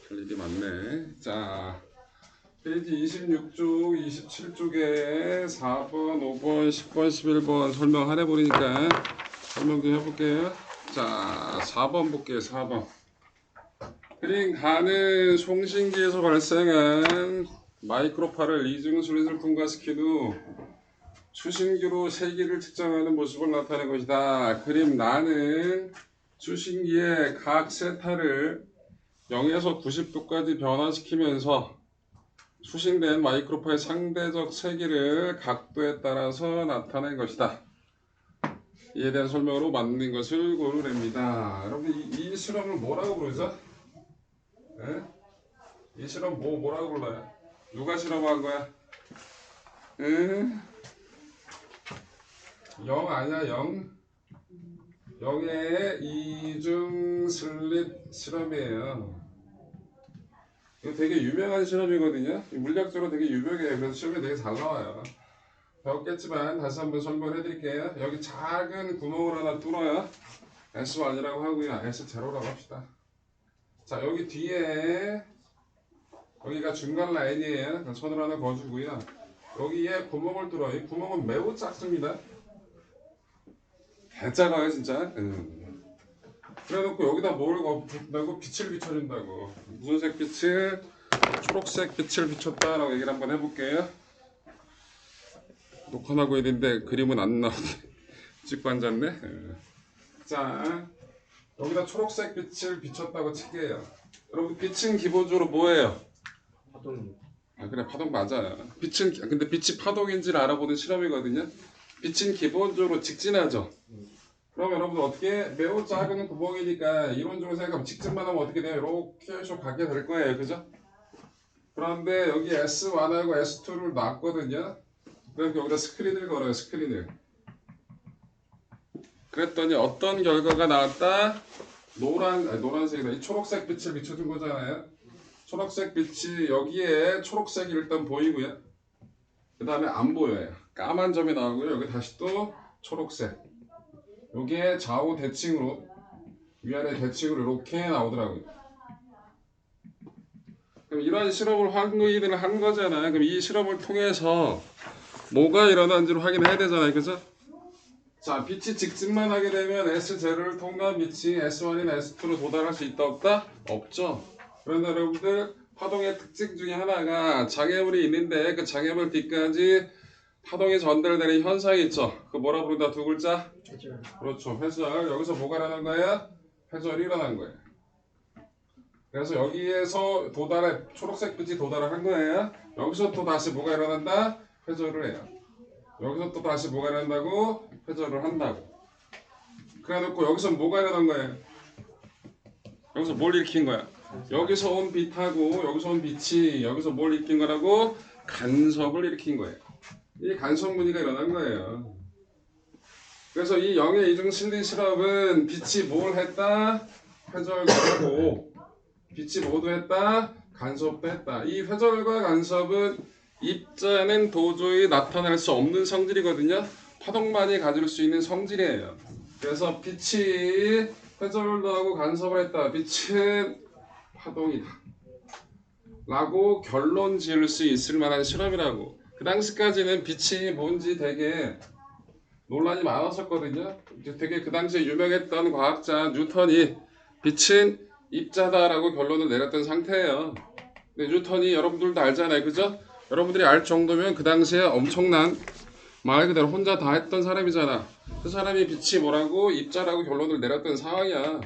할 일이 많네. 자, 페이지 26쪽, 27쪽에 4번, 5번, 10번, 11번 설명하래 버리니까 설명 좀 해볼게요. 자, 4번 볼게요. 4번. 그림 가는 송신기에서 발생한 마이크로파를 이중 슬릿을 통과시킨 후 수신기로 세기를 측정하는 모습을 나타낸 것이다. 그림 나는 수신기의 각 세타를 0에서 90도까지 변화시키면서 수신된 마이크로파의 상대적 세기를 각도에 따라서 나타낸 것이다. 이에 대한 설명으로 맞는 것을 고르랍니다. 여러분 이 실험을 뭐라고 부르죠? 에? 이 실험 뭐라고 불러요? 누가 실험한 거야? 응? 0 아니야 0? 0의 이중 슬릿 실험이에요. 이거 되게 유명한 실험이거든요. 물리학적으로 되게 유명해요. 그래서 시험에 되게 잘 나와요. 배웠겠지만 다시 한번 설명을 해드릴게요. 여기 작은 구멍을 하나 뚫어요. S1이라고 하고요. S0라고 합시다. 자, 여기 뒤에 여기가 중간 라인이에요. 선을 하나 그어주고요. 여기에 구멍을 뚫어요. 이 구멍은 매우 작습니다. 개작아요 진짜. 그래놓고 여기다 뭘 넣고 빛을 비춰준다고. 무슨 색 빛을? 초록색 빛을 비췄다라고 얘기를 한번 해볼게요. 녹화하고 있는데 그림은 안 나오네. 찍고 앉았네. 자, 여기다 초록색 빛을 비췄다고 칠게요. 여러분 빛은 기본적으로 뭐예요? 파동. 아 그래 파동 맞아요. 빛은 근데 빛이 파동인지를 알아보는 실험이거든요. 빛은 기본적으로 직진하죠. 그럼 여러분 어떻게 매우 작은 구멍이니까 이론적으로 생각하면 직진만 하면 어떻게 돼요? 이렇게 쭉 가게 될 거예요, 그죠? 그런데 여기 S1하고 S2를 놨거든요. 그래서 여기다 스크린을 걸어요, 스크린을. 그랬더니 어떤 결과가 나왔다? 노란색이다. 이 초록색 빛을 비춰준 거잖아요. 초록색 빛이 여기에 초록색이 일단 보이고요. 그 다음에 안 보여요. 까만 점이 나오고요. 여기 다시 또 초록색. 여기에 좌우 대칭으로 위아래 대칭으로 이렇게 나오더라고요. 그럼 이런 실험을 확인을 한 거잖아요. 그럼 이 실험을 통해서 뭐가 일어나는지를 확인해야 되잖아요. 그죠? 자, 빛이 직진만 하게 되면 S0를 통과한 빛이 S1이나 S2로 도달할 수 있다 없다? 없죠. 그런데 여러분들 파동의 특징 중에 하나가 장애물이 있는데 그 장애물 뒤까지 파동이 전달되는 현상이 있죠. 그 뭐라 부른다? 두 글자? 회절. 그렇죠. 회절. 여기서 뭐가 일어난 거야? 회절이 일어난 거예요. 그래서 여기에서 초록색 빛이 도달을 한 거예요. 여기서 또 다시 뭐가 일어난다? 회절을 해요. 여기서 또 다시 뭐가 일어난다고? 회절을 한다고. 그래놓고 여기서 뭐가 일어난 거예요? 여기서 뭘 일으킨 거야? 여기서 온 빛하고 여기서 온 빛이 여기서 뭘 일으킨 거라고? 간섭을 일으킨 거예요. 이 간섭 무늬가 일어난 거예요. 그래서 이 영의 이중 실린 실험은 빛이 뭘 했다? 회절도 하고 빛이 뭐도 했다? 간섭도 했다. 이 회절과 간섭은 입자는 도저히 나타낼 수 없는 성질이거든요. 파동만이 가질 수 있는 성질이에요. 그래서 빛이 회절도 하고 간섭을 했다. 빛은 파동이다. 라고 결론 지을 수 있을 만한 실험이라고. 그 당시까지는 빛이 뭔지 되게 논란이 많았었거든요. 되게 그 당시에 유명했던 과학자 뉴턴이 빛은 입자다라고 결론을 내렸던 상태예요. 근데 뉴턴이 여러분들도 알잖아요. 그죠? 여러분들이 알 정도면 그 당시에 엄청난 말 그대로 혼자 다 했던 사람이잖아. 그 사람이 빛이 뭐라고? 입자라고 결론을 내렸던 상황이야.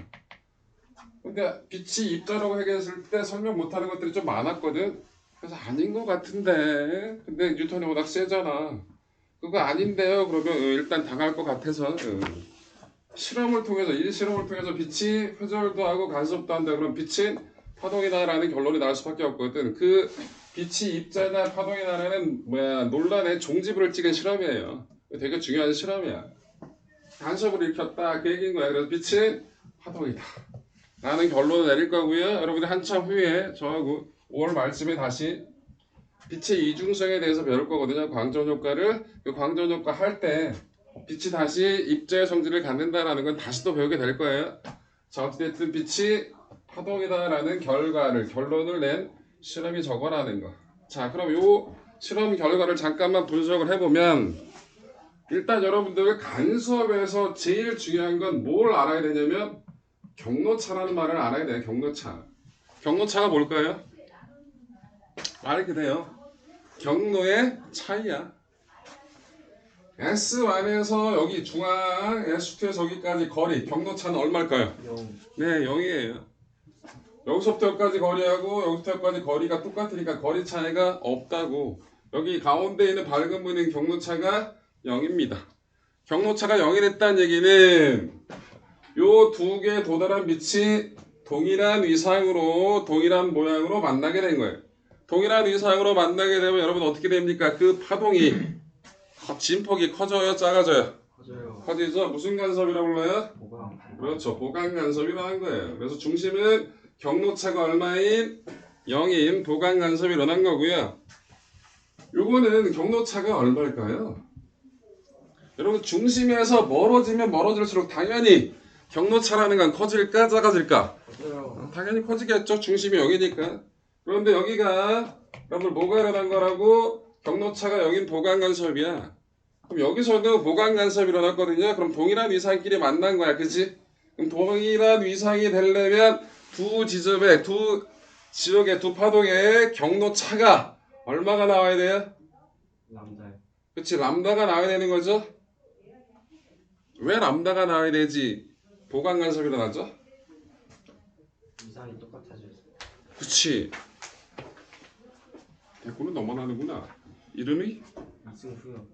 근데 빛이 입자라고 얘기했을 때 설명 못하는 것들이 좀 많았거든. 그래서 아닌 것 같은데. 근데 뉴턴이 워낙 세잖아. 그거 아닌데요. 그러면 일단 당할 것 같아서 실험을 통해서 이 실험을 통해서 빛이 회절도 하고 간섭도 한다. 그럼 빛은 파동이다라는 결론이 나올 수밖에 없거든. 그 빛이 입자나 파동이다라는 논란의 종지부를 찍은 실험이에요. 되게 중요한 실험이야. 간섭을 일으켰다 그 얘기인 거야. 그래서 빛은 파동이다 라는 결론을 내릴 거고요. 여러분들 한참 후에 저하고 5월 말쯤에 다시 빛의 이중성에 대해서 배울 거거든요. 광전 효과를. 그 광전 효과 할 때 빛이 다시 입자의 성질을 갖는다라는 건 다시 또 배우게 될 거예요. 자, 어찌됐든 빛이 파동이다라는 결론을 낸 실험이 저거라는 거. 자, 그럼 요 실험 결과를 잠깐만 분석을 해보면 일단 여러분들 간섭에서 제일 중요한 건 뭘 알아야 되냐면 경로차라는 말을 알아야 돼요. 경로차. 경로차가 뭘까요? 이렇게 돼요. 경로의 차이야. S1에서 여기 중앙, S2에서 여기까지 거리, 경로차는 얼마일까요? 0. 네, 0이에요. 여기서부터 여기까지 거리하고 여기서부터 여기까지 거리가 똑같으니까 거리 차이가 없다고. 여기 가운데 있는 밝은 부분은 경로차가 0입니다. 경로차가 0이 됐다는 얘기는 요 두 개의 도달한 빛이 동일한 위상으로 동일한 모양으로 만나게 된 거예요. 동일한 위상으로 만나게 되면 여러분 어떻게 됩니까? 그 파동이 진폭이 커져요? 작아져요? 커져요. 커지죠? 무슨 간섭이라고 불러요? 보강. 그렇죠. 보강 간섭이라는 거예요. 그래서 중심은 경로차가 얼마인 0인 보강 간섭이 일어난 거고요. 요거는 경로차가 얼마일까요? 여러분 중심에서 멀어지면 멀어질수록 당연히 경로차라는 건 커질까 작아질까? 커져요. 당연히 커지겠죠. 중심이 0이니까. 그런데 여기가 여러분 뭐가 일어난 거라고? 경로차가 0인 보강 간섭이야. 그럼 여기서도 보강 간섭이 일어났거든요. 그럼 동일한 위상끼리 만난 거야. 그치? 그럼 동일한 위상이 되려면 두 지점의 두 지역의 두 파동의 경로차가 얼마가 나와야 돼요? 람다요. 그치? 람다가 나와야 되는 거죠? 왜 람다가 나와야 되지? 보강 간섭이 일어나죠? 이상이 똑같아져요. 그치? 대꾸는 너만 하는구나. 이름이? 이승후요.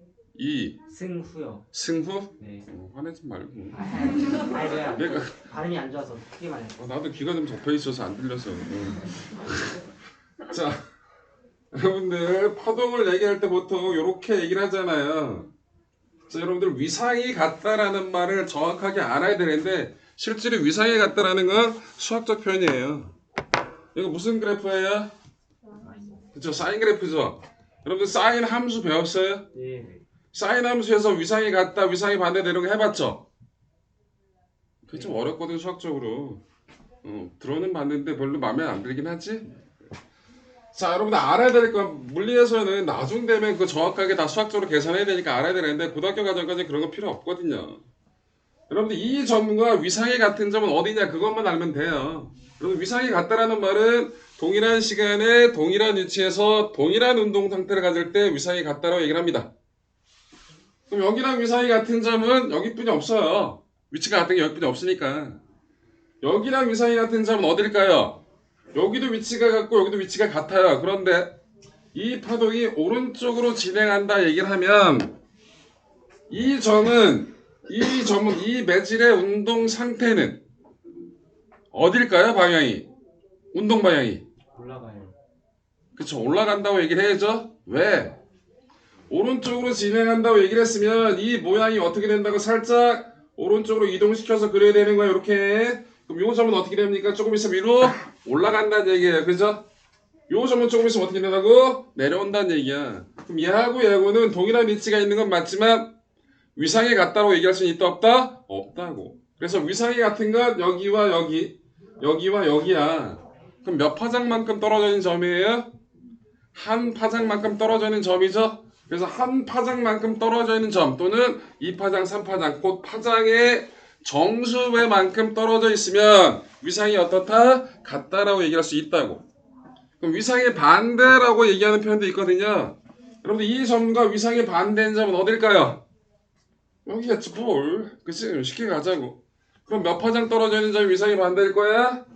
승후요. 승후? 네. 화내지 말고. 아니 뭐야. 내가 발음이 안 좋아서 크게만 해. 나도 귀가 좀 접혀 있어서 안 들렸어. 자, 여러분들 파동을 얘기할 때 보통 이렇게 얘기를 하잖아요. 자, 여러분들 위상이 같다라는 말을 정확하게 알아야 되는데 실제로 위상이 같다라는 건 수학적 표현이에요. 이거 무슨 그래프예요? 그쵸, 사인 그래프죠. 여러분들 사인 함수 배웠어요? 네. 사인 함수에서 위상이 같다, 위상이 반대다 이런 거 해봤죠? 그게 좀 어렵거든 수학적으로. 들어는 봤는데 별로 마음에 안 들긴 하지? 자, 여러분들 알아야 될 건 물리에서는 나중 되면 그 정확하게 다 수학적으로 계산해야 되니까 알아야 되는데 고등학교 과정까지 그런 거 필요 없거든요. 여러분들 이 점과 위상이 같은 점은 어디냐 그것만 알면 돼요. 여러분 위상이 같다라는 말은 동일한 시간에 동일한 위치에서 동일한 운동 상태를 가질 때 위상이 같다라고 얘기를 합니다. 그럼 여기랑 위상이 같은 점은 여기뿐이 없어요. 위치가 같은 게 여기뿐이 없으니까. 여기랑 위상이 같은 점은 어딜까요? 여기도 위치가 같고 여기도 위치가 같아요. 그런데 이 파동이 오른쪽으로 진행한다 얘기를 하면 이 점은 이 매질의 운동 상태는 어딜까요? 방향이 운동 방향이 올라가요. 그쵸, 올라간다고 얘기를 해야죠. 왜? 오른쪽으로 진행한다고 얘기를 했으면 이 모양이 어떻게 된다고 살짝 오른쪽으로 이동시켜서 그려야 되는 거예요. 이렇게. 그럼 요 점은 어떻게 됩니까? 조금 있으면 위로 올라간다는 얘기예요. 그죠? 요 점은 조금 있으면 어떻게 된다고? 내려온다는 얘기야. 그럼 얘하고 얘하고는 동일한 위치가 있는 건 맞지만 위상이 같다고 얘기할 수는 있다 없다? 없다고. 그래서 위상이 같은 건 여기와 여기, 여기와 여기야. 그럼 몇 파장만큼 떨어져 있는 점이에요? 한 파장만큼 떨어져 있는 점이죠? 그래서 한 파장만큼 떨어져 있는 점 또는 2파장, 3파장 곧 파장의 정수배만큼 떨어져 있으면 위상이 어떻다? 같다라고 얘기할 수 있다고. 그럼 위상의 반대라고 얘기하는 표현도 있거든요. 여러분들 이 점과 위상의 반대인 점은 어딜까요? 여기겠지 뭘. 그치? 쉽게 가자고. 그럼 몇 파장 떨어져 있는 점이 위상의 반대일 거야?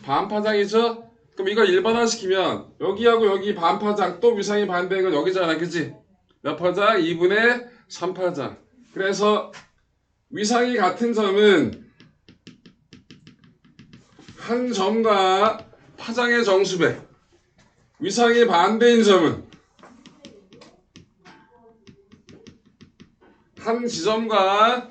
반파장이죠? 그럼 이걸 일반화시키면 여기하고 여기 반파장 또 위상의 반대인 건 여기잖아. 그치? 몇 파장? 2분의 3파장. 그래서 위상이 같은 점은 한 점과 파장의 정수배. 위상이 반대인 점은 한 지점과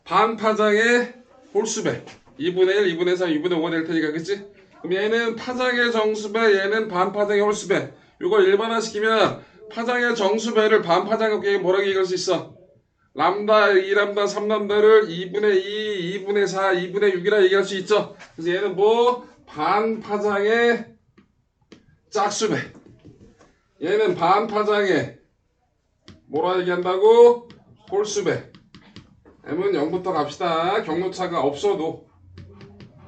반파장의 홀수배. 2분의 1, 2분의 3, 2분의 5가 될 테니까 그치? 그럼 얘는 파장의 정수배, 얘는 반파장의 홀수배. 이걸 일반화시키면 파장의 정수배를 반파장에 뭐라고 얘기할 수 있어? 람다, 2람다, 3람다를 2분의 2, 2분의 4, 2분의 6이라 얘기할 수 있죠. 그래서 얘는 뭐? 반파장의 짝수배. 얘는 반파장의 뭐라 얘기한다고? 홀수배. m은 0부터 갑시다. 경로차가 없어도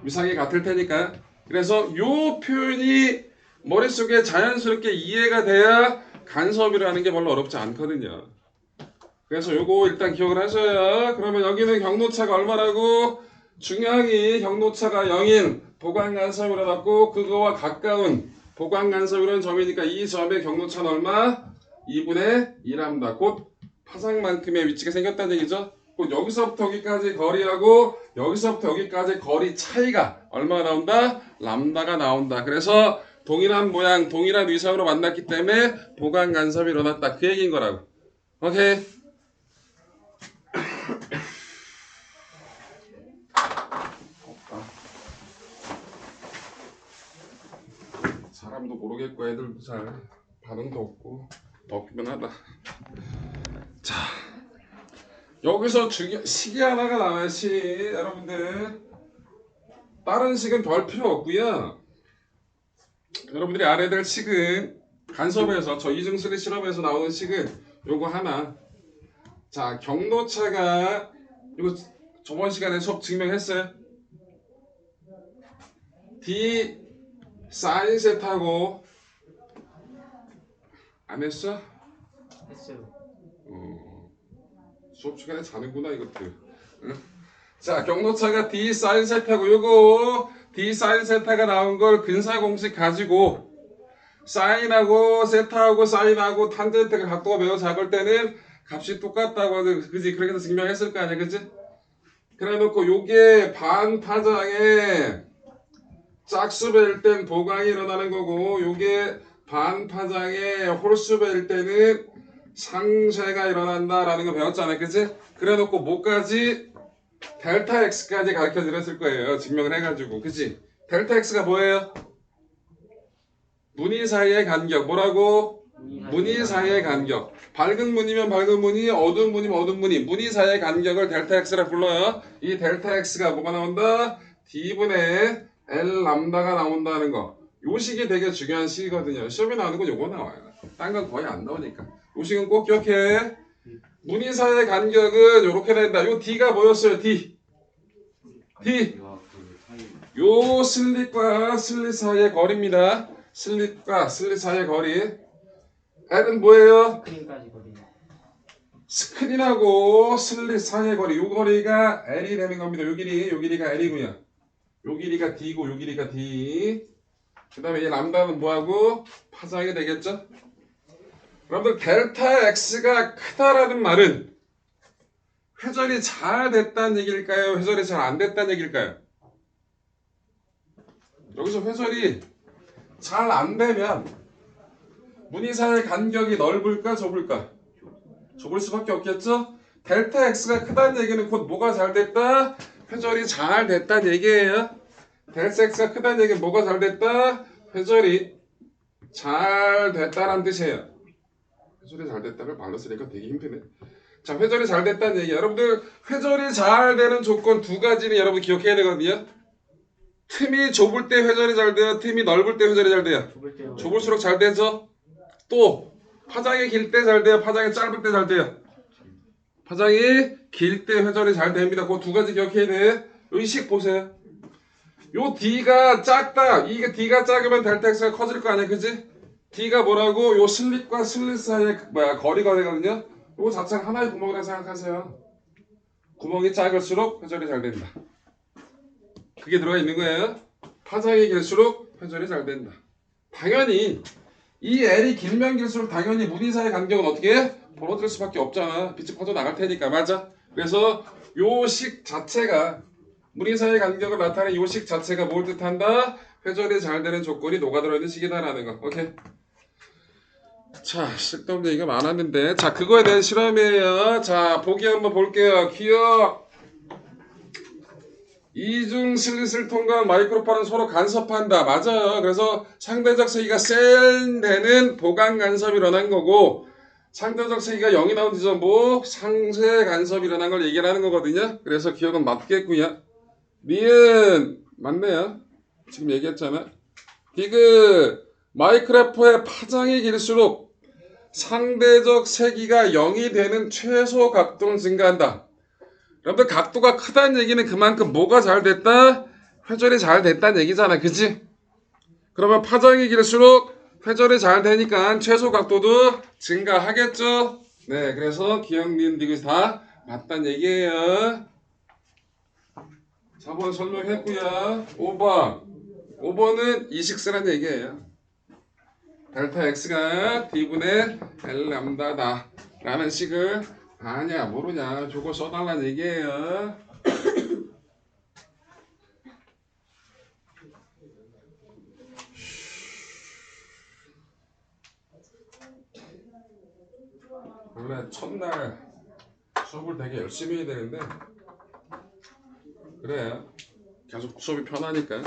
위상이 같을 테니까. 그래서 요 표현이 머릿속에 자연스럽게 이해가 돼야 간섭이라는 게 별로 어렵지 않거든요. 그래서 요거 일단 기억을 하셔야. 그러면 여기는 경로차가 얼마라고? 중앙이 경로차가 0인 보강간섭으로 났고 그거와 가까운 보강간섭이라는 점이니까 이 점의 경로차는 얼마? 2분의 1합니다. 곧 파장만큼의 위치가 생겼다는 얘기죠. 곧 여기서부터 여기까지 거리하고 여기서부터 여기까지 거리 차이가 얼마가 나온다? 람다가 나온다. 그래서 동일한 모양, 동일한 위상으로 만났기 때문에 보강간섭이 일어났다. 그 얘기인 거라고. 오케이. 사람도 모르겠고 애들도 잘 반응도 없고 덥기만 하다. 자, 여기서 식이 하나가 나와요. 식. 여러분들 다른 식은 별 필요 없고요. 여러분들이 알아야 될 식은 간섭에서 저 이중수리 실험에서 나오는 식은 요거 하나. 자, 경로차가 이거 저번 시간에 수업 증명했어요. D 사인 세타고 안 했어? 했어요. 수업 시간에 자는구나 이것들. 응? 자, 경로차가 D 사인 세타고 요거 D 사인 세타가 나온 걸 근사 공식 가지고 사인하고 세타하고 사인하고 탄젠트가 각도가 매우 작을 때는 값이 똑같다고 하는 그지? 그렇게 해서 증명했을 거 아니야, 그지? 그래 놓고 요게 반파장에 짝수배일 땐 보강이 일어나는 거고 요게 반파장에 홀수배일 때는 상쇄가 일어난다라는 거 배웠잖아요, 그지? 그래 놓고 뭐까지? 델타 x까지 가르쳐 드렸을 거예요. 증명을 해가지고, 그지? 델타 x가 뭐예요? 무늬 사이의 간격. 뭐라고? 무늬 사이의 간격. 밝은 무늬면 밝은 무늬, 어두운 무늬면 어두운 무늬. 무늬 사이의 간격을 델타 x라 불러요. 이 델타 x가 뭐가 나온다? d분의 L 람다가 나온다는 거. 요 식이 되게 중요한 식이거든요. 시험에 나오는 건 요거 나와요. 딴 건 거의 안 나오니까. 요 식은 꼭 기억해. 무늬 사이의 간격은 요렇게 된다. 요 D가 뭐였어요? D. 요 슬릿과 슬릿 사이의 거리입니다. 슬릿과 슬릿 사이의 거리. L은 뭐예요? 스크린까지 거리. 스크린하고 슬릿 사이의 거리. 요 거리가 L이 되는 겁니다. 요 길이가 L이고요. 요 길이가 D고 요 길이가 D. 그 다음에 이 람다는 뭐하고? 파장이 되겠죠? 여러분들 델타 X가 크다라는 말은 회전이 잘 됐다는 얘기일까요? 회전이 잘 안 됐다는 얘기일까요? 여기서 회전이 잘 안 되면 무늬 사이의 간격이 넓을까 좁을까? 좁을 수밖에 없겠죠? 델타 X가 크다는 얘기는 곧 뭐가 잘 됐다? 회전이 잘 됐다는 얘기예요. 델타 X가 크다는 얘기는 뭐가 잘 됐다? 회전이 잘 됐다는 뜻이에요. 회전이 잘 됐다를 말로 쓰니까 되게 힘드네. 자, 회전이 잘 됐다는 얘기. 여러분들 회전이 잘 되는 조건 두 가지는 여러분 기억해야 되거든요. 틈이 좁을 때 회전이 잘 돼요. 틈이 넓을 때 회전이 잘 돼요. 좁을수록 잘 되죠. 또 파장이 길 때 잘 돼요. 파장이 짧을 때 잘 돼요. 파장이 길 때 회전이 잘 됩니다. 그 두 가지 기억해야 돼. 여기 식 보세요. 요 D가 작다. 이게 D가 작으면 델타 X가 커질 거 아니야, 그지? D가 뭐라고? 요 슬릿과 슬릿 사이의 거리가 되거든요. 요거 자체가 하나의 구멍이라고 생각하세요. 구멍이 작을수록 회전이 잘 된다. 그게 들어가 있는 거예요. 파장이 길수록 회전이 잘 된다. 당연히 이 L이 길면 길수록 당연히 무늬 사이 간격은 어떻게 해? 벌어질 수밖에 없잖아. 빛이 퍼져 나갈 테니까. 맞아? 그래서 요 식 자체가 무늬 사이 간격을 나타내는 요 식 자체가 뭘 뜻한다? 회전이 잘 되는 조건이 녹아들어 있는 식이다라는 거. 오케이. 자, 쓸데없는 얘기가 많았는데, 자, 그거에 대한 실험이에요. 자, 보기 한번 볼게요. 기억. 이중 슬릿을 통과한 마이크로파는 서로 간섭한다. 맞아요. 그래서 상대적 세기가 센 데는 보강 간섭이 일어난 거고, 상대적 세기가 0이 나온 지점 뭐 상쇄 간섭이 일어난 걸 얘기를 하는 거거든요. 그래서 기억은 맞겠고요. 미은 맞네요. 지금 얘기했잖아. 디귿 마이크로프의 파장이 길수록 상대적 세기가 0이 되는 최소 각도는 증가한다. 여러분들 각도가 크다는 얘기는 그만큼 뭐가 잘 됐다? 회전이 잘 됐다는 얘기잖아. 그치? 그러면 파장이 길수록 회전이 잘 되니까 최소 각도도 증가하겠죠? 네, 그래서 기억, 니은, 디귿이 다 맞다는 얘기예요. 4번 설명했고요. 5번은 이식스란 얘기예요. 델타 x가 d분의 L 람다다 라는 식을 아냐 모르냐 저거 써달라는 얘기예요. 원래 첫날 수업을 되게 열심히 해야 되는데 그래요. 계속 수업이 편하니까.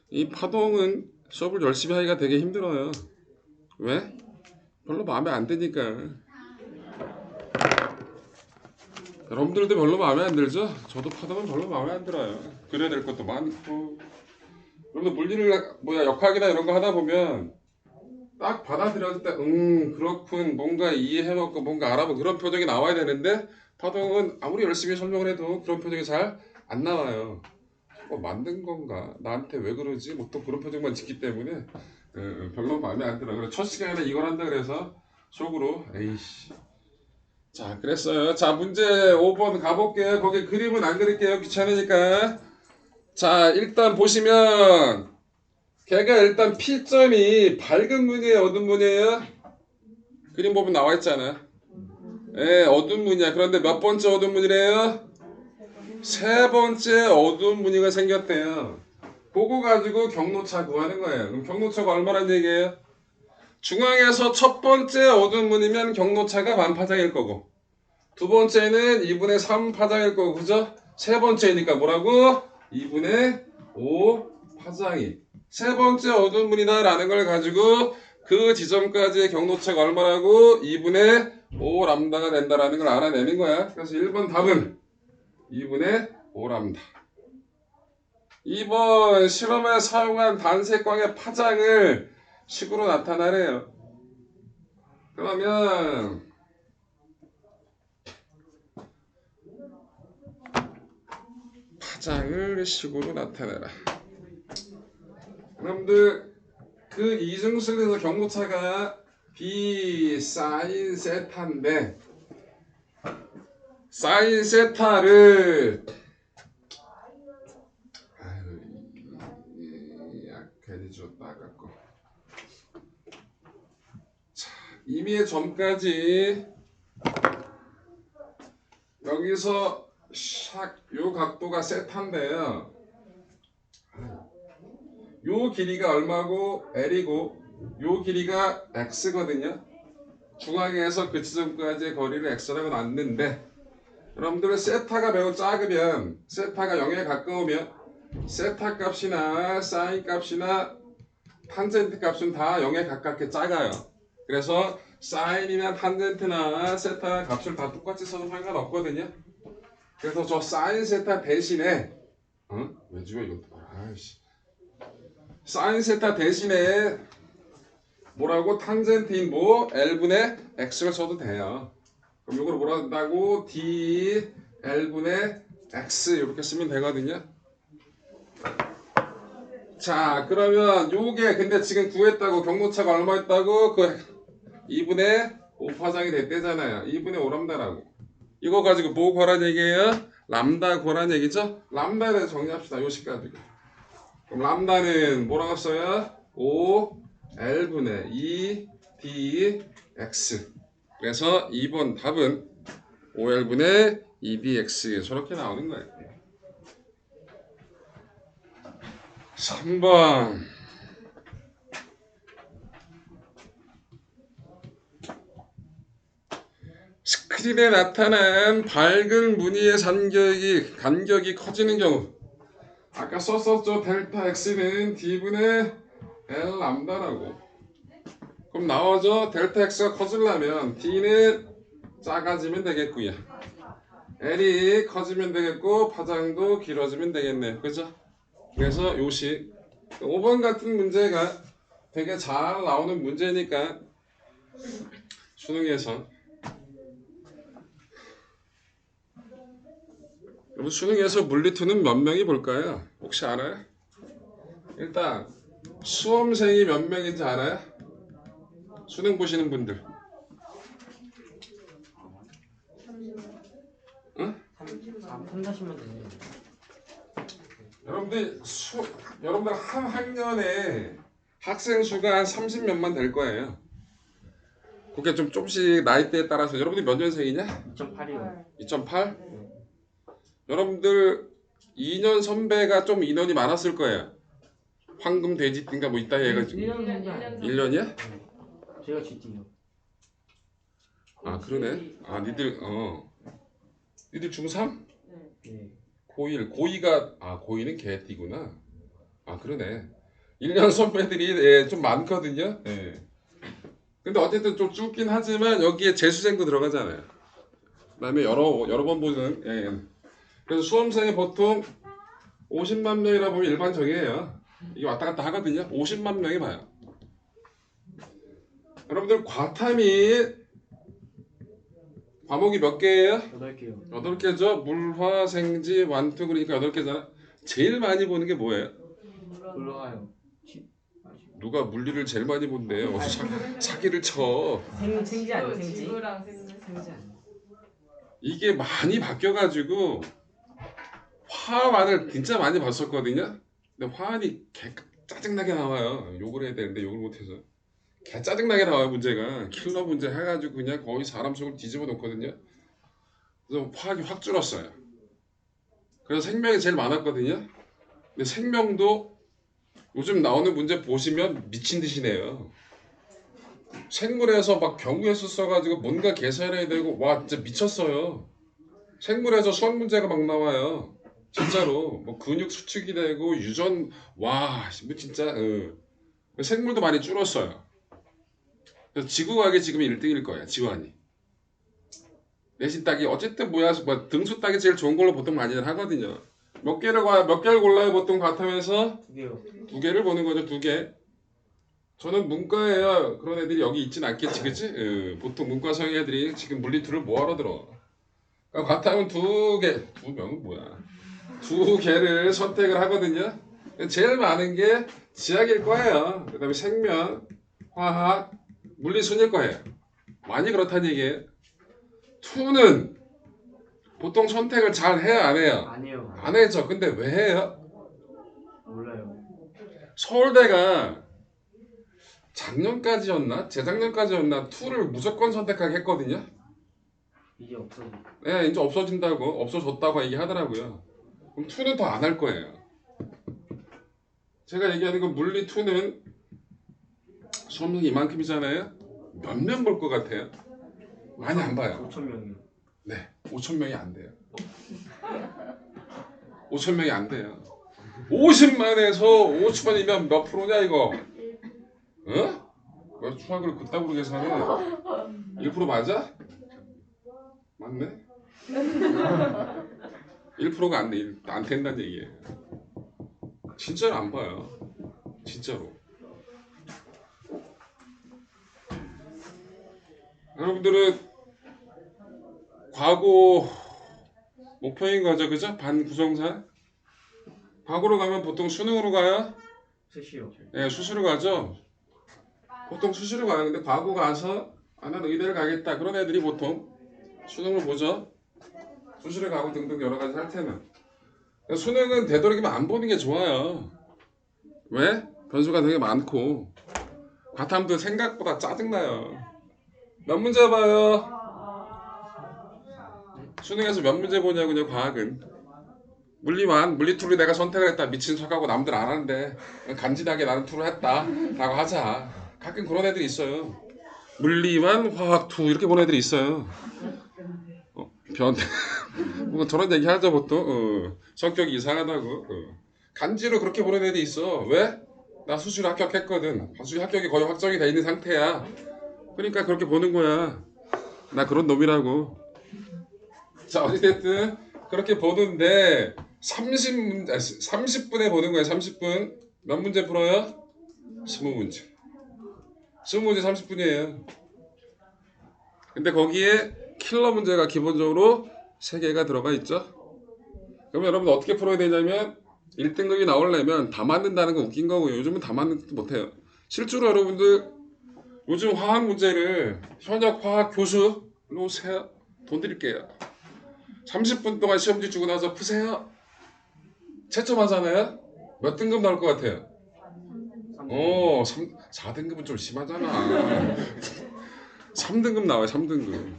이 파동은 수업을 열심히 하기가 되게 힘들어요. 왜? 별로 마음에 안 드니까. 여러분들도 별로 마음에 안 들죠? 저도 파동은 별로 마음에 안 들어요. 그려야 될 것도 많고. 여러분들 물리를 역학이나 이런 거 하다 보면 딱 받아들였을 때 그렇군 뭔가 이해해먹고 뭔가 알아보고 그런 표정이 나와야 되는데 파동은 아무리 열심히 설명을 해도 그런 표정이 잘 안 나와요. 만든 건가? 나한테 왜 그러지? 뭐 또 그런 표정만 짓기 때문에 별로 마음에 안 들어요. 그래 첫 시간에 이걸 한다 그래서 속으로 에이씨. 자 그랬어요. 자 문제 5번 가볼게요. 거기 그림은 안 그릴게요. 귀찮으니까. 자 일단 보시면 걔가 일단 P점이 밝은 무늬에요? 어두운 무늬에요? 그림 보면 나와 있잖아. 예, 어두운 무늬야. 그런데 몇 번째 어두운 무늬래요? 세 번째 어두운 무늬가 생겼대요. 그거 가지고 경로차 구하는 거예요. 그럼 경로차가 얼마란 얘기예요? 중앙에서 첫 번째 어두운 무늬면 경로차가 반파장일 거고 두 번째는 2분의 3 파장일 거고 그죠? 세 번째니까 뭐라고? 2분의 5 파장이 세 번째 어두운 무늬다 라는 걸 가지고 그 지점까지의 경로차가 얼마라고? 2분의 5 람다가 된다라는 걸 알아내는 거야. 그래서 1번 답은 2분의 5 람다. 2번 실험에 사용한 단색광의 파장을 식으로 나타나래요. 그러면 파장을 식으로 나타내라. 여러분들 그 이중술에서 경로차가 B 사인 세타인데 사인 세타를 약해지 좀 나갔고 자 임의의 점까지 여기서 요 각도가 세타인데요. 요 길이가 얼마고 L이고 요 길이가 X거든요. 중앙에서 그 지점까지의 거리를 X라고 놨는데 여러분들은 세타가 매우 작으면 세타가 0에 가까우면 세타 값이나 사인 값이나 탄젠트 값은 다 0에 가깝게 작아요. 그래서 사인이나 탄젠트나 세타 값을 다 똑같이 써도 상관없거든요. 그래서 저 사인 세타 대신에 왜 지워 이것도 봐라. 아이씨. 사인 세타 대신에 뭐라고 탄젠트인 뭐 L분의 X를 써도 돼요. 그럼 이걸 뭐라 한다고? D L분의 X 이렇게 쓰면 되거든요. 자 그러면 요게 근데 지금 구했다고 경로차가 얼마 있다고? 그 2분의 5파장이 됐대잖아요. 2분의 5람다라고. 이거 가지고 뭐 구하란 얘기예요? 람다 구하란 얘기죠? 람다에 대해서 정리합시다. 요식 가지고. 그럼 람다는 뭐라고 써요? 5 L분의 2 D X. 그래서 2번 답은 5L분의 2DX 저렇게 나오는 거예요. 3번 스크린에 나타난 밝은 무늬의 간격이 커지는 경우 아까 썼었죠. 델타 X는 D분의 L 람다라고. 그럼 나오죠. 델타 X가 커지려면 D는 작아지면 되겠고요. L이 커지면 되겠고 파장도 길어지면 되겠네요. 그죠? 그래서 요식 5번 같은 문제가 되게 잘 나오는 문제니까 수능에서 여러분 수능에서 물리2는 몇 명이 볼까요? 혹시 알아요? 일단 수험생이 몇 명인지 알아요? 수능 보시는 분들 응? 3다시면 되네요. 여러분들 한 학년에 학생 수가 한 30몇만 될 거예요. 그게 좀 조금씩 나이대에 따라서 여러분들 몇 년생이냐? 2008이요. 2008? 여러분들 2년 선배가 좀 인원이 많았을 거예요. 황금 돼지띠인가 뭐 있다 해가지고 1년 정도 아니에요. 1년이야? 제가 GT요. 아 그러네. 아 니들 중3? 네. 고1 고2가 고2는 개띠구나. 아 그러네. 1년 선배들이 예, 좀 많거든요. 예. 근데 어쨌든 좀 좁긴 하지만 여기에 재수생도 들어가잖아요. 그다음에 여러 번 보는 예. 그래서 수험생이 보통 50만 명이라 보면 일반적이에요. 이게 왔다 갔다 하거든요. 50만 명이 봐요. 여러분들 과탐이 과목이 몇 개예요? 8개요. 8개죠. 물화생지 완투 그러니까 8개잖아. 제일 많이 보는 게 뭐예요? 올라가요. 누가 물리를 제일 많이 본대요. 어서 사기를 쳐. 생지 아니에요? 생지? 지구랑 생지. 생지 아니에요? 이게 많이 바뀌어가지고 화환을 진짜 많이 봤었거든요. 근데 화환이 짜증나게 나와요. 욕을 해야 되는데 욕을 못해서 개 짜증나게 나와요. 문제가 킬러 문제 해가지고 그냥 거의 사람 속을 뒤집어 놓거든요. 그래서 화학이 확 줄었어요. 그래서 생명이 제일 많았거든요. 근데 생명도 요즘 나오는 문제 보시면 미친 듯이 내요. 생물에서 막 경우에서 써가지고 뭔가 계산해야 되고 와 진짜 미쳤어요. 생물에서 수학 문제가 막 나와요. 진짜로 뭐 근육 수축이 되고 유전 와 뭐 진짜 생물도 많이 줄었어요. 그래서 지구과학이 지금 1등일 거예요. 지환이. 내신 따기 어쨌든 뭐야 뭐 등수 따기 제일 좋은 걸로 보통 많이들 하거든요. 몇 개를 골라요 보통 과탐에서? 2개요. 2개를 보는 거죠. 2개. 저는 문과예요. 그런 애들이 여기 있진 않겠지, 그치? 보통 문과성 애들이 지금 물리2를 뭐하러 들어? 그러니까 과탐은 2개, 2명은 뭐야? 2개를 선택을 하거든요. 제일 많은 게 지학일 거예요. 그 다음에 생명, 화학, 물리순일 거예요. 많이 그렇다는 얘기예요. 2는 보통 선택을 잘 해요, 안 해요? 아니요. 안 해죠. 근데 왜 해요? 몰라요. 서울대가 작년까지였나? 재작년까지였나? 2를 무조건 선택하게 했거든요. 이제 없어지. 네, 이제 없어진다고, 없어졌다고 얘기하더라고요. 그럼 2는 더 안 할 거예요. 제가 얘기하는 건 물리2는 수험생 이만큼이잖아요. 몇 명 볼 것 같아요? 많이 안 봐요. 5,000명이요. 네, 5,000명이 안 돼요. 5,000명이 안 돼요. 50만에서 5천이면 몇 프로냐 이거? 어? 왜 수학을 그따구로 계산해? 1% 맞아? 맞네? 1%가 안 돼. 안 된다는 얘기예요. 진짜로 안 봐요. 진짜로. 여러분들은 과거 목표인 거죠, 그죠? 반구성사. 과거로 가면 보통 수능으로 가요? 수시요. 네, 수시로 가죠. 보통 수시로 가요. 근데 과거 가서 난 의대를 가겠다. 그런 애들이 보통 수능을 보죠. 수시로 가고 등등 여러 가지 할 테면. 수능은 되도록이면 안 보는 게 좋아요. 왜? 변수가 되게 많고 과탐도 생각보다 짜증나요. 몇 문제 봐요? 수능에서 몇 문제 보냐고요. 과학은 물리만 물리2를 내가 선택을 했다. 미친 척하고 남들 안 하는데 간지나게 나는 2를 했다 라고 하자. 가끔 그런 애들이 있어요. 물리만 화학2 이렇게 보는 애들이 있어요. 뭐 저런 얘기 하죠 보통. 성격이 이상하다고. 간지로 그렇게 보는 애들이 있어. 왜? 나 수시로 합격했거든. 수시 합격이 거의 확정이 돼 있는 상태야. 그러니까 그렇게 보는 거야. 나 그런 놈이라고. 자 어쨌든 그렇게 보는데 30분에 보는 거예요. 30분. 몇 문제 풀어요? 20문제. 20문제 30분이에요. 근데 거기에 킬러 문제가 기본적으로 3개가 들어가 있죠. 그럼 여러분 어떻게 풀어야 되냐면 1등급이 나오려면 다 맞는다는 건 웃긴 거고요. 요즘은 다 맞는 못해요. 실제로 여러분들 요즘 화학 문제를 현역 화학 교수 오세요. 돈 드릴게요. 30분 동안 시험지 주고 나서 푸세요. 채점하잖아요. 몇 등급 나올 것 같아요? 4등급은 좀 심하잖아. 3등급 나와요. 3등급.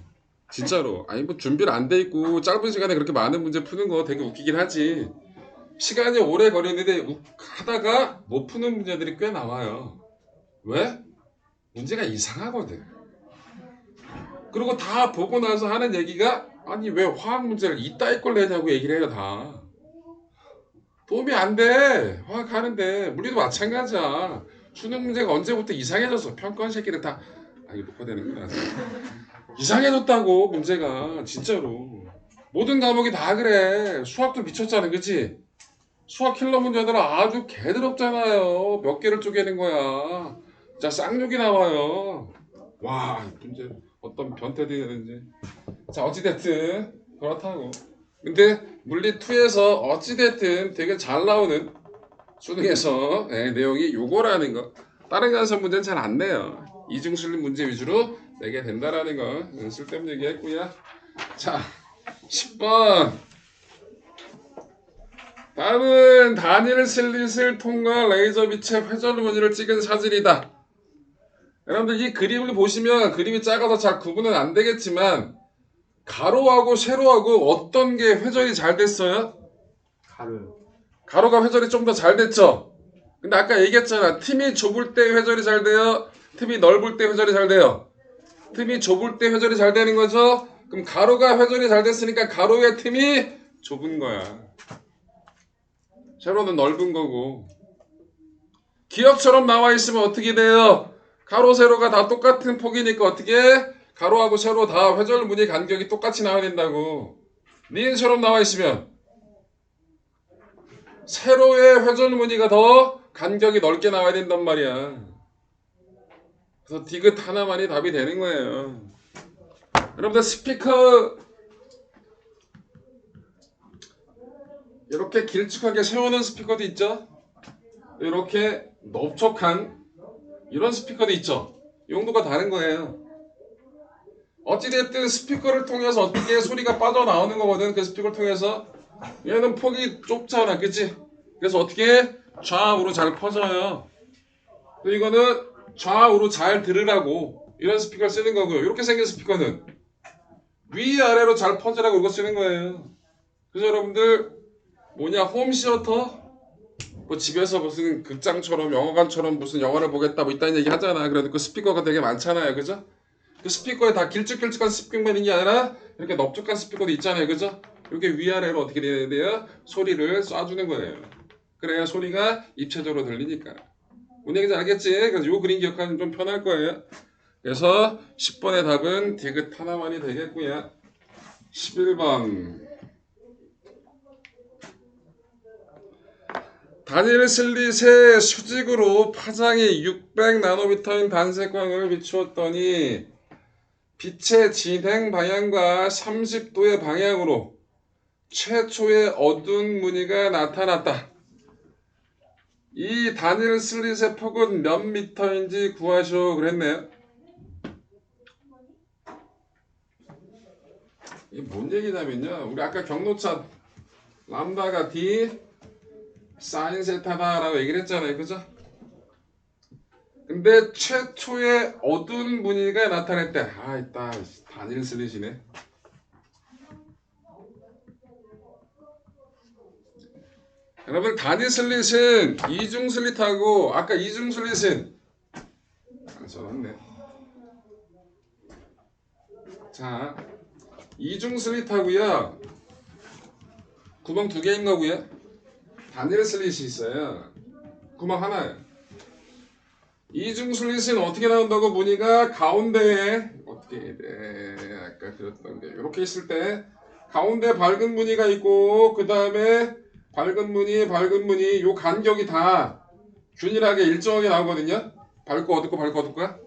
진짜로. 아니 뭐 준비를 안 돼 있고 짧은 시간에 그렇게 많은 문제 푸는 거 되게 웃기긴 하지. 시간이 오래 걸리는데 하다가 못 푸는 문제들이 꽤 나와요. 왜? 문제가 이상하거든. 그리고 다 보고 나서 하는 얘기가 아니 왜 화학 문제를 이따위 걸 내냐고 얘기를 해요. 다 도움이 안 돼. 화학 하는데 물리도 마찬가지야. 수능 문제가 언제부터 이상해졌어. 평가원 새끼들 다 이거 녹화되는구나. 이상해졌다고 문제가 진짜로. 모든 과목이 다 그래. 수학도 미쳤잖아. 그치? 수학 킬러 문제들은 아주 개더럽잖아요. 몇 개를 쪼개는 거야. 자, 쌍욕이 나와요. 와, 이 문제 어떤 변태들이 되는지. 자, 어찌됐든 그렇다고. 근데 물리2에서 어찌됐든 되게 잘 나오는 수능에서 내용이 요거라는 거. 다른 간섭 문제는 잘 안 내요. 이중술리 문제 위주로 내게 된다라는 거 쓸데없는 얘기 했고요. 자, 10번. 다음은 다니엘 슬릿을 통과 레이저 빛의 회전 무늬를 찍은 사진이다. 여러분들 이 그림을 보시면 그림이 작아서 잘 구분은 안 되겠지만 가로하고 세로하고 어떤 게 회전이 잘 됐어요? 가로요. 가로가 회전이 좀 더 잘 됐죠? 근데 아까 얘기했잖아. 틈이 좁을 때 회전이 잘 돼요. 틈이 넓을 때 회전이 잘 돼요. 틈이 좁을 때 회전이 잘 되는 거죠? 그럼 가로가 회전이 잘 됐으니까 가로의 틈이 좁은 거야. 세로는 넓은 거고. 기억처럼 나와 있으면 어떻게 돼요? 가로 세로가 다 똑같은 폭이니까 어떻게 해? 가로하고 세로 다 회전 무늬 간격이 똑같이 나와야 된다고. 니은처럼 나와 있으면 세로의 회전 무늬가 더 간격이 넓게 나와야 된단 말이야. 그래서 디귿 하나만이 답이 되는 거예요. 여러분들 스피커 이렇게 길쭉하게 세우는 스피커도 있죠? 이렇게 넓적한 이런 스피커도 있죠? 용도가 다른 거예요. 어찌됐든 스피커를 통해서 어떻게 소리가 빠져나오는 거거든. 그 스피커를 통해서 얘는 폭이 좁잖아. 그치? 그래서 어떻게 좌우로 잘 퍼져요. 이거는 좌우로 잘 들으라고 이런 스피커를 쓰는 거고요. 이렇게 생긴 스피커는 위아래로 잘 퍼지라고 이거 쓰는 거예요. 그래서 여러분들 뭐냐 홈시어터 뭐 집에서 무슨 극장처럼 영화관처럼 무슨 영화를 보겠다 뭐 이딴 얘기 하잖아. 그래도 그 스피커가 되게 많잖아요. 그죠? 그 스피커에 다 길쭉길쭉한 스피커만 있는 게 아니라 이렇게 넓적한 스피커도 있잖아요. 그죠? 이게 위아래로 어떻게 돼야 돼요? 소리를 쏴주는 거예요. 그래야 소리가 입체적으로 들리니까. 뭔 얘기인지 알겠지? 그래서 요 그림 기억하면 좀 편할 거예요. 그래서 10번의 답은 디귿 하나만이 되겠고요. 11번. 다니엘 슬릿의 수직으로 파장이 600나노미터인 단색광을 비추었더니 빛의 진행 방향과 30도의 방향으로 최초의 어두운 무늬가 나타났다. 이 다니엘 슬릿의 폭은 몇 미터인지 구하시오 그랬네요. 이게 뭔 얘기냐면요. 우리 아까 경로차 람다가 D 사인 세타다라고 얘기를 했잖아요. 그죠? 근데 최초의 어두운 무늬가 나타냈대. 있다. 다니엘 슬릿이네. 여러분 다니엘 슬릿은 이중 슬릿하고 아까 이중 슬릿은 써놨네. 자, 이중 슬릿하고요. 구멍 2개인 거고요. 다니엘 슬릿이 있어요. 구멍 하나예요. 이중 슬릿은 어떻게 나온다고 무늬가 가운데에 어떻게 돼? 아까 그렸던 게 이렇게 있을 때 가운데 밝은 무늬가 있고 그 다음에 밝은 무늬 요 간격이 다 균일하게 일정하게 나오거든요. 밝고 어둡고 밝고 어둡고요.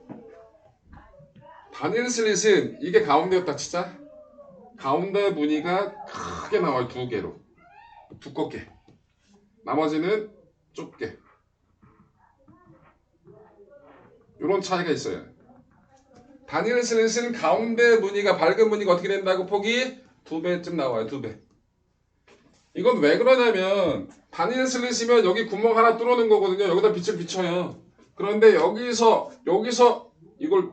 단일 슬릿은 이게 가운데였다 치자. 가운데 무늬가 크게 나와요. 두 개로 두껍게. 나머지는 좁게. 이런 차이가 있어요. 단일 슬릿은 가운데 무늬가 밝은 무늬가 어떻게 된다고 폭이 2배쯤 나와요. 2배. 이건 왜 그러냐면 단일 슬릿이면 여기 구멍 하나 뚫어놓은 거거든요. 여기다 빛을 비춰요. 그런데 여기서 이걸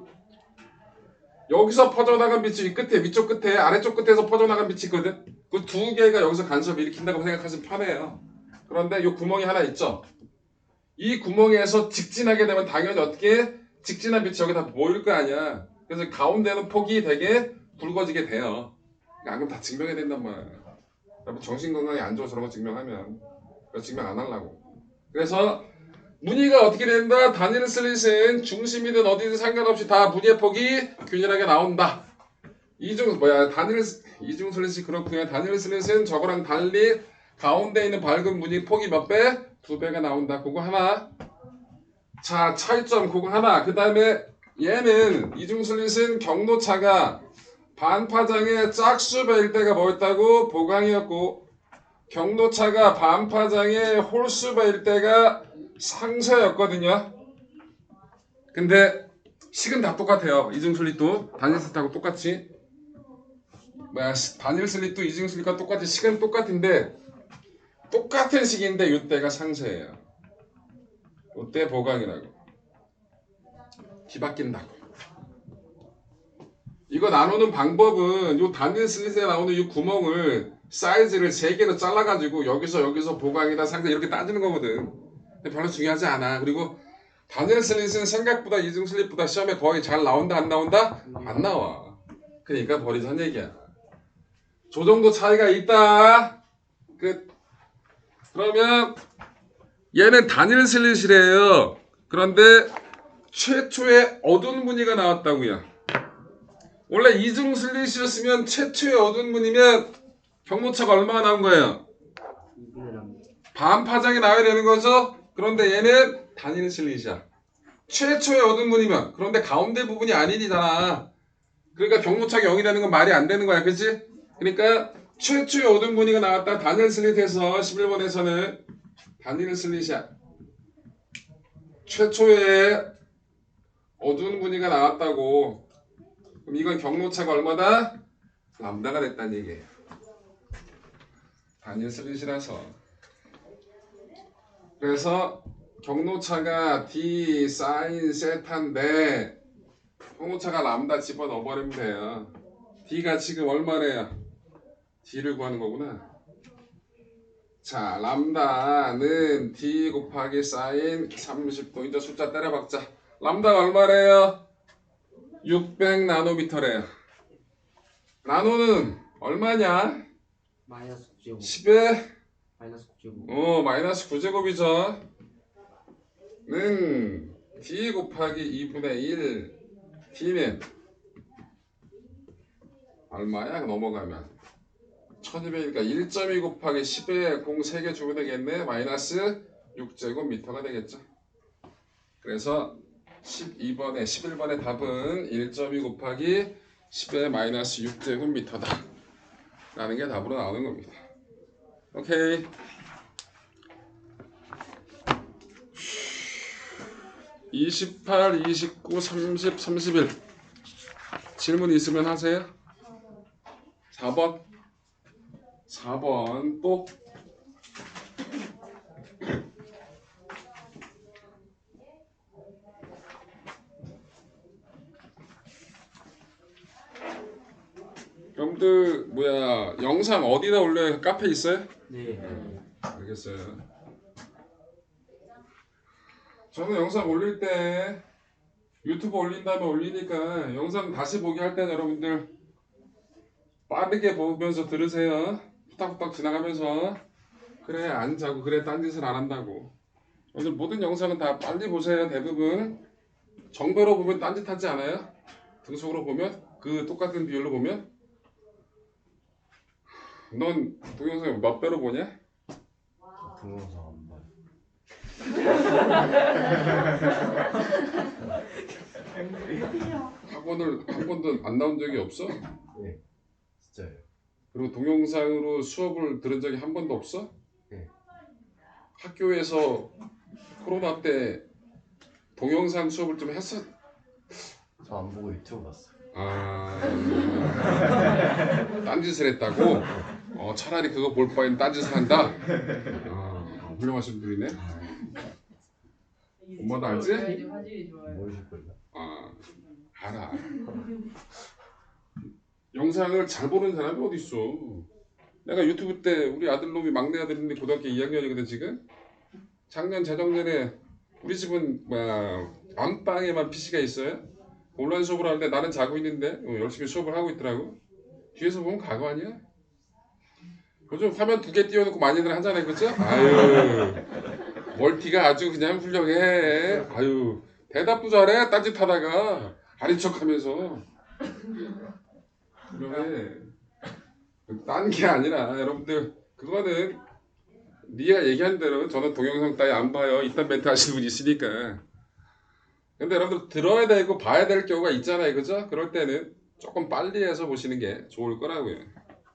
여기서 퍼져나간 빛이 이 끝에 위쪽 끝에 아래쪽 끝에서 퍼져나간 빛이 있거든. 그 두 개가 여기서 간섭을 일으킨다고 생각하시면 편해요. 그런데 이 구멍이 하나 있죠. 이 구멍에서 직진하게 되면 당연히 어떻게 직진한 빛이 여기 다 모일 거 아니야. 그래서 가운데는 폭이 되게 굵어지게 돼요. 안 그럼 다 증명해야 된단 말이야. 여러분 정신건강이 안 좋아서 저런 거 증명하면 그래서 증명 안 하려고. 그래서 무늬가 어떻게 된다? 단일 슬릿은 중심이든 어디든 상관없이 다 무늬의 폭이 균일하게 나온다. 이중 슬릿이 그렇고요. 단일 슬릿은 저거랑 달리 가운데 있는 밝은 무늬 폭이 몇 배? 2배가 나온다. 그거 하나. 자, 차이점 그거 하나. 그 다음에 얘는 이중 슬릿은 경로차가 반파장의 짝수배일 때가 뭐였다고? 보강이었고, 경로차가 반파장의 홀수배일 때가 상쇄였거든요. 근데 식은 다 똑같아요. 이중 슬릿도 단일 슬릿하고 똑같이. 단일 슬릿도 이중 슬릿과 똑같이 식은 똑같은데 똑같은 식인데 이때가 상쇄예요. 이때 보강이라고. 뒤바뀐다고. 이거 나누는 방법은 이 단일 슬릿에 나오는 이 구멍을 사이즈를 3개로 잘라가지고 여기서 보강이다 상쇄 이렇게 따지는 거거든. 근데 별로 중요하지 않아. 그리고 단일 슬릿은 생각보다 이중 슬릿보다 시험에 거의 잘 나온다 안 나온다? 안 나와. 그러니까 버리자는 얘기야. 저 정도 차이가 있다. 끝. 그러면 얘는 단일 슬릿이래요. 그런데 최초의 어두운 무늬가 나왔다고요. 원래 이중 슬릿이었으면 최초의 어두운 무늬면 경로차가 얼마나 나온 거예요? 반파장이 나와야 되는 거죠? 그런데 얘는 단일 슬릿이야. 최초의 어두운 무늬면 그런데 가운데 부분이 아니잖아. 그러니까 경로차가 0이 되는 건 말이 안 되는 거야. 그치? 그러니까 최초의 어두운 무늬가 나왔다. 단일 슬릿에서 11번에서는 단일 슬릿이야. 최초의 어두운 무늬가 나왔다고. 그럼 이건 경로차가 얼마다? 람다가 됐다는 얘기예요. 단일 슬릿이라서. 그래서 경로차가 D 사인 세타인데 경로차가 람다 집어넣어버리면 돼요. D가 지금 얼마래요? D를 구하는 거구나. 자, 람다는 D 곱하기 사인 30도. 이제 숫자 때려박자. 람다가 얼마래요? 600 나노미터래요. 나노는 얼마냐? 마이너스 9제곱. 10에 마이너스 9제곱. 마이너스 9제곱이죠. 는 D 곱하기 2분의 1. D는 얼마야? 넘어가면 1200이니까 1.2 곱하기 10에 공 3개 주면 되겠네. 마이너스 6제곱미터가 되겠죠. 그래서 12번에 11번의 답은 1.2 곱하기 10의 마이너스 6제곱미터다 라는 게 답으로 나오는 겁니다. 오케이. (28, 29, 30, 31) 질문 있으면 하세요. 4번 또 여러분들 영상 어디다 올려요? 카페 있어요? 네. 알겠어요. 저는 영상 올릴 때 유튜브 올린 다음에 올리니까 영상 다시 보기 할 때는 여러분들 빠르게 보면서 들으세요. 후딱후딱 지나가면서. 그래 안 자고 그래 딴짓을 안 한다고. 오늘 모든 영상은 다 빨리 보세요. 대부분 정배로 보면 딴짓하지 않아요? 등속으로 보면 그 똑같은 비율로 보면. 넌 동영상 몇 배로 보냐? 동영상 안 봐요. 학원을 한 번도 안 나온 적이 없어? 네, 진짜요. 그리고 동영상으로 수업을 들은 적이 한 번도 없어? 네. 학교에서 코로나 때 동영상 수업을 좀 했어? 저 안 보고 유튜브 봤어요. 아, 딴짓을 했다고? 차라리 그거 볼 바엔 딴짓을 한다? 훌륭하신 분이네. 엄마도 알지? 모르실걸요? 알아. 영상을 잘 보는 사람이 어디 있어? 내가 유튜브 때 우리 아들놈이 막내 아들인데 고등학교 2학년이거든 지금. 작년 재작년에 우리 집은 안방에만 PC가 있어요. 온라인 수업을 하는데 나는 자고 있는데 열심히 수업을 하고 있더라고. 뒤에서 보면 가거 아니야? 요즘 화면 2개 띄워놓고 많이들 하잖아요, 그죠? 아유, 멀티가 아주 그냥 훌륭해. 아유, 대답도 잘해. 딴짓하다가 아닌 척하면서. 훌륭해. 딴 게 아니라 여러분들 그거는 네가 얘기한 대로 저는 동영상 따위 안 봐요. 이딴 멘트 하시는 분이 있으니까. 근데 여러분들 들어야 되고 봐야 될 경우가 있잖아요, 그죠? 그럴 때는 조금 빨리 해서 보시는 게 좋을 거라고요.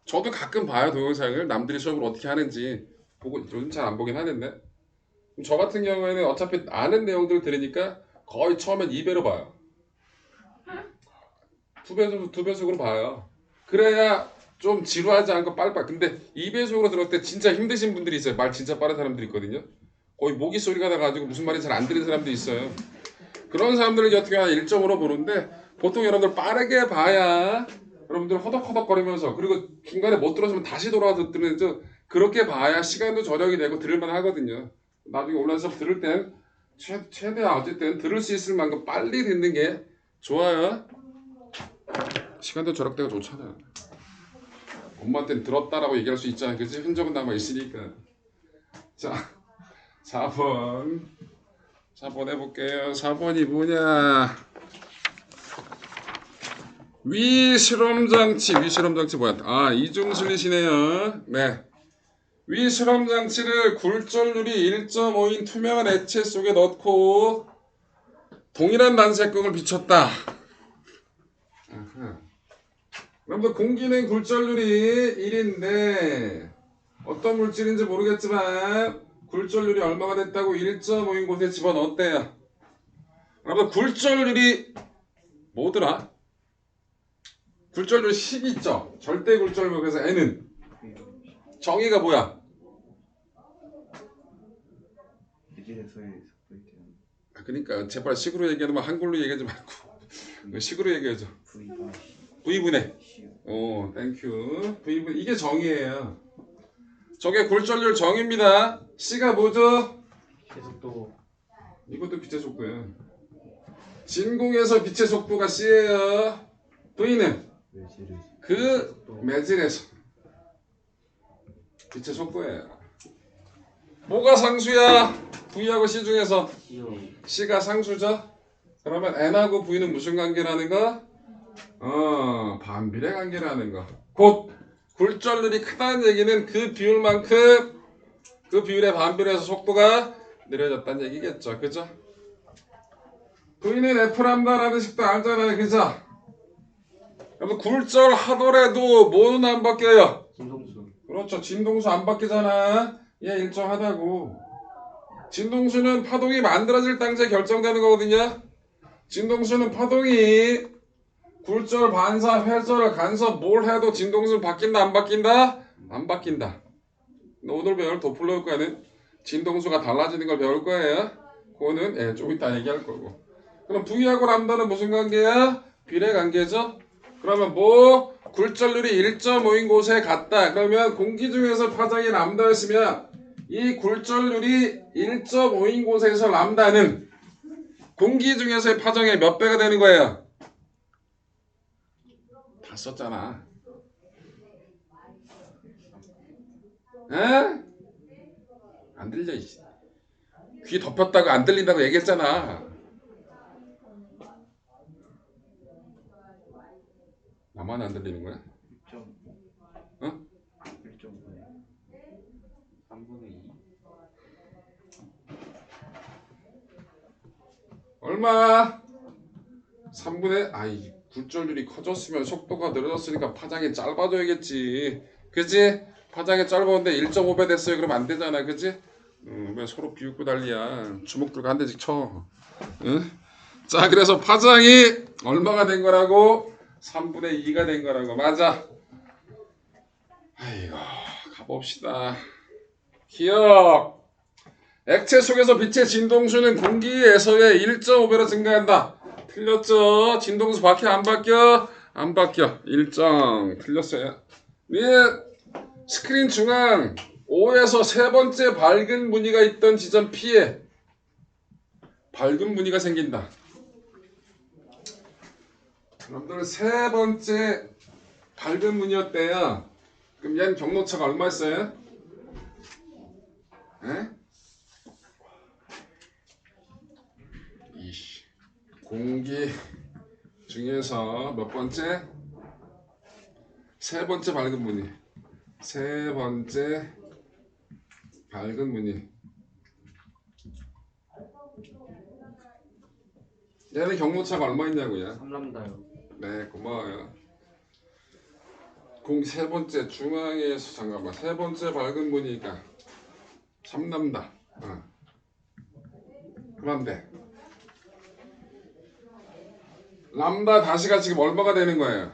저도 가끔 봐요, 동영상을. 남들이 수업을 어떻게 하는지 보고 요즘 잘 안 보긴 하는데 저 같은 경우에는 어차피 아는 내용들을 들으니까 거의 처음엔 2배로 봐요. 2배속으로 봐요. 그래야 좀 지루하지 않고 빨리빨리. 근데 2배속으로 들을 때 진짜 힘드신 분들이 있어요. 말 진짜 빠른 사람들이 있거든요. 거의 모기 소리가 나가지고 무슨 말인지 잘 안 들리는 사람들이 있어요. 그런 사람들을 어떻게 하나 1.5로 보는데 보통 여러분들 빠르게 봐야 여러분들 허덕허덕거리면서 그리고 중간에 못 들었으면 다시 돌아와서 듣는 그렇게 봐야 시간도 절약이 되고 들을만 하거든요. 나중에 온라인 수업 들을 땐 최대한 어쨌든 들을 수 있을 만큼 빨리 듣는 게 좋아요. 시간도 절약되고 좋잖아. 엄마한테는 들었다라고 얘기할 수 있잖아, 그치? 흔적은 남아 있으니까. 자, 4번 해볼게요. 4번이 뭐냐? 위실험장치 뭐야? 이중슬릿이네요. 네. 위실험장치를 굴절률이 1.5인 투명한 액체 속에 넣고 동일한 난색광을 비췄다. 여러분들 공기는 굴절률이 1인데 어떤 물질인지 모르겠지만 굴절률이 얼마가 됐다고 1.5인 곳에 집어넣었대요. 여러분들 굴절률이 뭐더라? 굴절률 10 있죠? 절대 굴절률. 그래서 N은 정의가 뭐야? 비질에서의 속도에 대한 그러니까 제발 식으로 얘기하면 한글로 얘기하지 말고 식으로 얘기하죠. V가 V분의 C요. 땡큐. V분 이게 정의예요. 저게 굴절률 정의입니다. C가 뭐죠? 계속도 이것도 빛의 속도예요. 진공에서 빛의 속도가 C예요. V는 외질을 그 매질에서 빛의 속도예요. 뭐가 상수야? V하고 C 중에서 C요. C가 상수죠? 그러면 N하고 V는 무슨 관계라는 거? 반비례 관계라는 거. 곧 굴절률이 크다는 얘기는 그 비율만큼 그 비율에 반비례해서 속도가 느려졌다는 얘기겠죠. 그죠? V는 F람다라는 식도 알잖아요. 그죠? 여러분 굴절 하더라도 뭐는 안 바뀌어요? 진동수 그렇죠. 진동수 안 바뀌잖아. 얘 일정하다고. 진동수는 파동이 만들어질 당시에 결정되는 거거든요. 진동수는 파동이 굴절, 반사, 회절, 간섭 뭘 해도 진동수는 바뀐다 안 바뀐다? 안 바뀐다. 오늘 배울 도플러효과는 진동수가 달라지는 걸 배울 거예요. 그거는 좀 이따 얘기할 거고. 그럼 V하고 람다는 무슨 관계야? 비례 관계죠. 그러면 뭐 굴절률이 1.5인 곳에 갔다. 그러면 공기 중에서 파장이 람다였으면 이 굴절률이 1.5인 곳에서 람다는 공기 중에서의 파장의 몇 배가 되는 거예요? 다 썼잖아. 에? 안 들려. 귀 덮였다고 안 들린다고 얘기했잖아. 나만 안 들리는 거야? 1.5 어? 1.5네 3분의 2 얼마? 3분의 아이 굴절률이 커졌으면 속도가 늘어졌으니까 파장이 짧아져야겠지. 그지? 파장이 짧았는데 1.5배 됐어요. 그러면 안 되잖아. 그지? 왜 서로 비웃고 난리야. 주먹 들고 한 대씩 쳐. 응? 자, 그래서 파장이 얼마가 된 거라고? 3분의 2가 된 거라고. 맞아. 아이고, 가봅시다. 기억. 액체 속에서 빛의 진동수는 공기에서의 1.5배로 증가한다. 틀렸죠? 진동수 바뀌어 안 바뀌어? 안 바뀌어. 일정. 틀렸어요. 위에 스크린 중앙 O에서 세 번째 밝은 무늬가 있던 지점 P에 밝은 무늬가 생긴다. 여러분들 세 번째 밝은 무늬였대요. 그럼 얘는 경로차가 얼마 있어요? 에? 공기 중에서 몇 번째? 세 번째 밝은 무늬. 세 번째 밝은 무늬. 얘는 경로차가 얼마 있냐고요? 3람다요. 네, 고마워요. 공기 세 번째 중앙에서 잠깐만 세 번째 밝은 무늬니까 3람다. 그럼 돼. 람다 다시가 지금 얼마가 되는 거예요?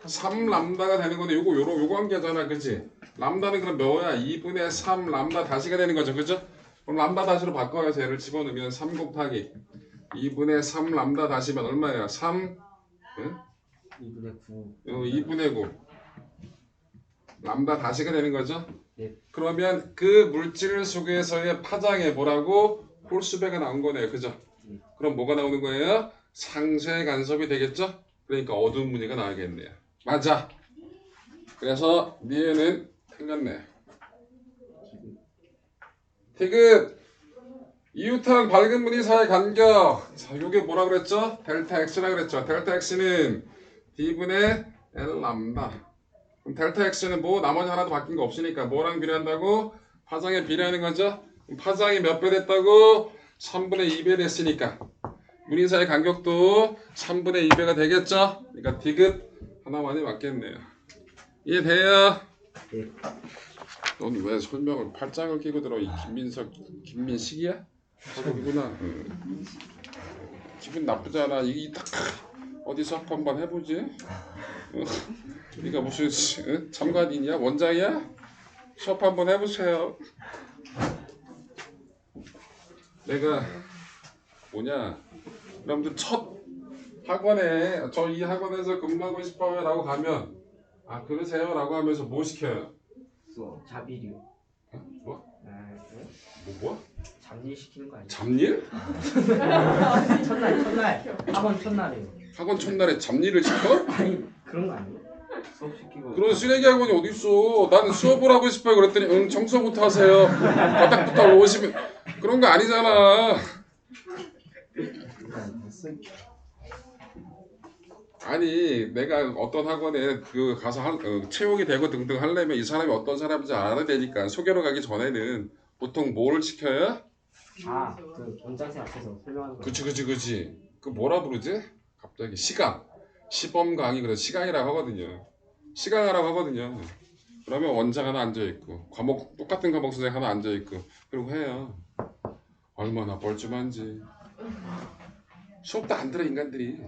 3람다가 되는 건데 요거 관계잖아. 그치? 람다는 그럼 뭐야? 2분의 3 람다 다시가 되는 거죠. 그죠? 그럼 람다 다시로 바꿔요. 얘를 집어넣으면 3 곱하기 2분의 3 람다 다시면 얼마예요? 3 응? 2분의 9. 2분의 9 람다 다시가 되는 거죠? 네. 그러면 그 물질 속에서의 파장에 뭐라고? 홀수배가 나온 거네요. 그죠? 그럼 뭐가 나오는 거예요? 상쇄 간섭이 되겠죠? 그러니까 어두운 무늬가 나오겠네요. 맞아. 그래서 니에는 틀렸네. 티귿 이웃한 밝은 무늬 사이 간격. 자, 요게 뭐라 그랬죠? 델타 x라 그랬죠. 델타 x는 d분의 l 람다. 그럼 델타 x는 뭐 나머지 하나도 바뀐 거 없으니까 뭐랑 비례한다고? 파장에 비례하는 거죠. 그럼 파장이 몇 배 됐다고? 3분의 2배 됐으니까 무늬 사이 간격도 3분의 2배가 되겠죠? 그러니까 디귿 하나만이 맞겠네요. 이해돼요? 네. 넌 왜 설명을 팔짱을 끼고 들어? 이 김민식이야? 저거구나. 기분 나쁘잖아. 이게 딱 어디 수업 한번 해보지? 네가 무슨 참관이냐? 원장이야? 수업 한번 해보세요. 내가 뭐냐? 여러분들 첫 학원에 저 이 학원에서 근무하고 싶어요 라고 가면 아 그러세요 라고 하면서 뭐 시켜요? 수업. 자비류. 뭐? 네. 뭐? 잡일 시키는 거 아니에요? 잡일? 첫날. 학원 첫날이에요. 학원 첫날에 잡일을 시켜? 아니 그런 거 아니에요? 수업 시키고 그런 쓰레기 학원이 어딨어. 나는 수업을 하고 싶어요 그랬더니 응 청소부터 하세요 바닥부터 오시면 그런 거 아니잖아. 아니 내가 어떤 학원에 그 가서 채용이 되고 등등 하려면 이 사람이 어떤 사람인지 알아야 되니까 소개로 가기 전에는 보통 뭘 시켜요? 그 원장쌤 앞에서 설명하는 거. 그치 그 뭐라 부르지? 갑자기 시범 강의 그래서 시강이라고 하거든요. 시강하라고 하거든요. 그러면 원장 하나 앉아있고 똑같은 과목 선생 하나 앉아있고 그리고 해요. 얼마나 뻘쭘한지. 수업도 안 들어 인간들이.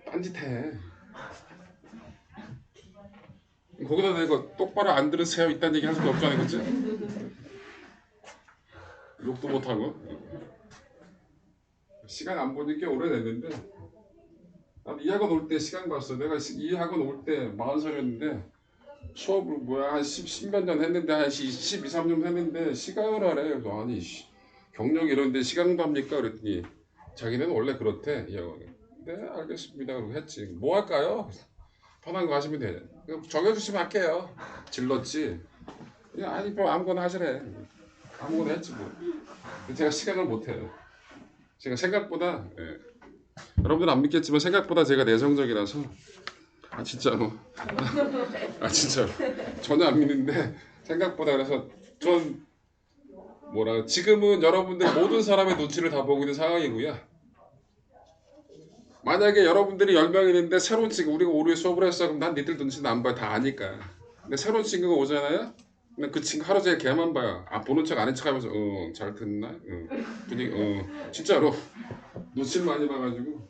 딴짓해. 거기다 내가 똑바로 안 들으세요 이딴 얘기 할 수도 없잖아요. 그치? 욕도 못하고. 시간 안 보니 꽤 오래됐는데 나도 이 학원 올 때 시간 봤어. 내가 이 학원 올 때 40살이었는데 수업을 한 10몇 년 했는데 한 12, 13년 했는데 시간을 하래. 그래서 아니 경력 이런데 시간도 합니까? 그랬더니 자기네는 원래 그렇대 이 학원은. 네 알겠습니다. 그러고 했지. 뭐 할까요? 편한 거 하시면 돼. 정해주시면 할게요. 질렀지. 그냥 아니 뭐 아무거나 하시래. 아무거나 했지 뭐. 제가 시간을 못해요. 제가 생각보다 여러분들 안 믿겠지만 생각보다 제가 내성적이라서 진짜로 진짜로 전혀 안 믿는데 생각보다 그래서 전 뭐라 지금은 여러분들 모든 사람의 눈치를 다 보고 있는 상황이고요. 만약에 여러분들이 10명 있는데 새로운 친구 우리가 오류에 수업을 했어 그럼 난 니들 눈치는 안 봐요. 다 아니까. 근데 새로운 친구가 오잖아요. 근데 그 친구 하루 종일 걔만 봐요. 아 보는 척 아는 척 하면서 잘 듣나? 분위기 진짜로 눈치를 많이 봐가지고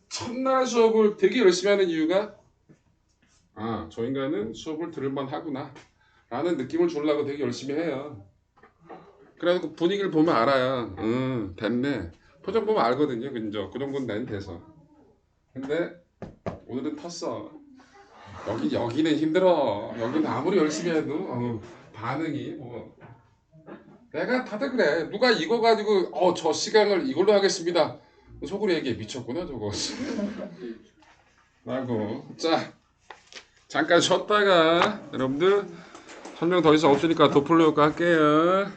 첫날 수업을 되게 열심히 하는 이유가 아 저 인간은 수업을 들을만 하구나 라는 느낌을 주려고 되게 열심히 해요. 그래서 그 분위기를 보면 알아요. 됐네. 표정 보면 알거든요. 그 정도는 난 돼서. 근데 오늘은 텄어. 여기는 힘들어. 여기는 아무리 열심히 해도 반응이 뭐 내가 다들 그래. 누가 이거 가지고 저 시간을 이걸로 하겠습니다. 속으로 얘기해 미쳤구나 저거. 라고. 자 잠깐 쉬었다가 여러분들 설명 더 이상 없으니까 도플레오가 할게요.